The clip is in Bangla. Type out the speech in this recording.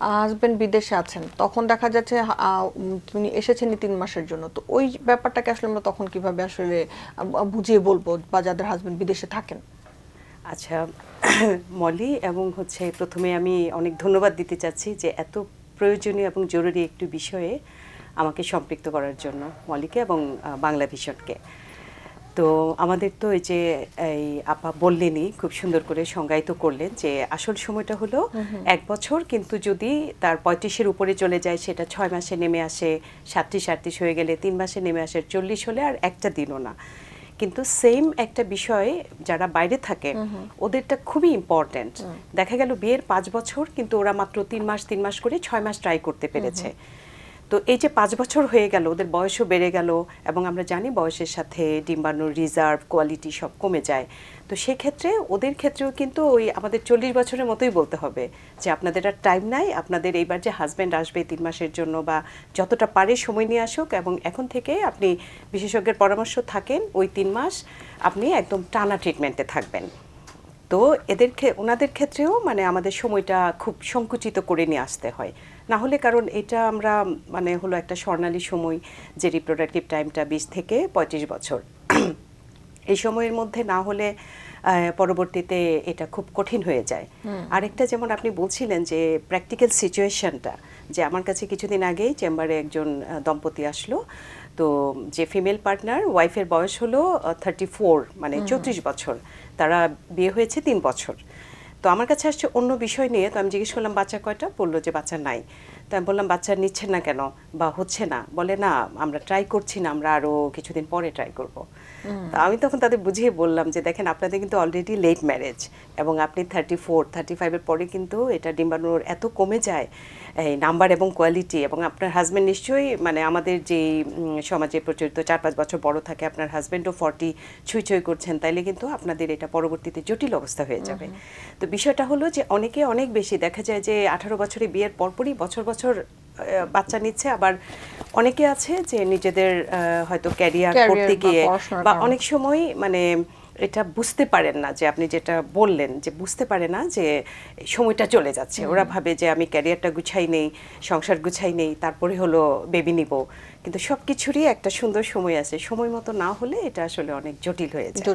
হাজবেন্ড বিদেশে আছেন, তখন দেখা যাচ্ছে তিনি এসেছেনই 3 মাসের জন্য, তো ওই ব্যাপারটাকে আসলে আমরা তখন কিভাবে আসলে বুঝিয়ে বলবো বা যাদের হাজবেন্ড বিদেশে থাকেন? আচ্ছা, মলি, এবং প্রথমে আমি অনেক ধন্যবাদ দিতে চাচ্ছি যে এত প্রয়োজনীয় এবং জরুরি একটি বিষয়ে আমাকে সম্পৃক্ত করার জন্য মলিকে এবং বাংলা ভিশনকে। তো আমাদের তো এই যে এই আপা বললেনই, খুব সুন্দর করে সংজ্ঞায়িত করলেন যে আসল সময়টা হলো 1 বছর, কিন্তু যদি তার 35-এর উপরে চলে যায় সেটা 6 মাসে নেমে আসে, 37 হয়ে গেলে 3 মাসে নেমে আসে, 40 হলে আর একটা দিনও না। কিন্তু সেম একটা বিষয় যারা বাইরে থাকে ওদেরটা খুবই ইম্পর্ট্যান্ট। দেখা গেল বিয়ের 5 বছর, কিন্তু ওরা মাত্র 3 মাস করে 6 মাস ট্রাই করতে পেরেছে। তো এই যে 5 বছর হয়ে গেল, ওদের বয়সও বেড়ে গেল, এবং আমরা জানি বয়সের সাথে ডিম্বাণুর রিজার্ভ, কোয়ালিটি সব কমে যায়। তো সেক্ষেত্রে ওদের ক্ষেত্রেও কিন্তু ওই আমাদের 40 বছরের মতোই বলতে হবে যে আপনাদের আর টাইম নাই, আপনাদের এইবার যে হাজব্যান্ড আসবে 3 মাসের জন্য বা যতটা পারে সময় নিয়ে আসুক, এবং এখন থেকে আপনি বিশেষজ্ঞের পরামর্শ থাকেন ওই 3 মাস আপনি একদম টানা ট্রিটমেন্টে থাকবেন। তো ওনাদের ক্ষেত্রেও মানে আমাদের সময়টা খুব সংকুচিত করে নিয়ে আসতে হয়, না হলে, কারণ এটা আমরা মানে হলো একটা স্বর্ণালী সময়, যে রিপ্রোডাক্টিভ টাইমটা 20 থেকে 35 বছর। এই সময়ের মধ্যে না হলে পরবর্তীতে এটা খুব কঠিন হয়ে যায়। আরেকটা, যেমন আপনি বলছিলেন যে প্র্যাকটিক্যাল সিচুয়েশনটা, যে আমার কাছে কিছুদিন আগেই চেম্বারে একজন দম্পতি আসলো, তো যে ফিমেল পার্টনার, ওয়াইফের বয়স হলো 34, মানে 34 বছর, তারা বিয়ে হয়েছে 3 বছর। তো আমার কাছে আসছে অন্য বিষয় নিয়ে, তো আমি জিজ্ঞেস করলাম বাচ্চা কয়টা, বললো যে বাচ্চা নাই। তো আমি বললাম বাচ্চা নিচ্ছেন না কেন বা হচ্ছে না, বলে না আমরা ট্রাই করছি না, আমরা আরও কিছুদিন পরে ট্রাই করব। তো আমি তখন তাদের বুঝিয়ে বললাম যে দেখেন, আপনাদের কিন্তু অলরেডি লেট ম্যারেজ, এবং আপনি 34, 35-এর পরে কিন্তু এটা ডিম্বাণুর এত কমে যায় এই নাম্বার এবং কোয়ালিটি, এবং আপনার হাজব্যান্ড নিশ্চয়ই মানে আমাদের যে সমাজে প্রচলিত 4-5 বছর বড় থাকে, আপনার হাজব্যান্ডও 40 ছুঁই করছেন, তাইলে কিন্তু আপনাদের এটা পরবর্তীতে জটিল অবস্থা হয়ে যাবে। তো বিষয়টা হলো যে অনেকে অনেক বেশি দেখা যায় যে 18 বছরে বিয়ের পরপরই বছর বছর বাচ্চা নিচ্ছে, আবার অনেকে আছে যে নিজেদের হয়তো ক্যারিয়ার করতে গিয়ে বা অনেক সময় মানে এটা বুঝতে পারেন না, যে আপনি যেটা বললেন যে বুঝতে পারে না যে সময়টা চলে যাচ্ছে, ওরা ভাবে যে আমি ক্যারিয়ারটা গুছাই নেই, সংসার গুছাই নেই, তারপরে হলো বেবি নিব, কিন্তু সব কিছুরই একটা সুন্দর সময় আছে, সময় মতো না হলে এটা আসলে অনেক জটিল হয়ে যায়।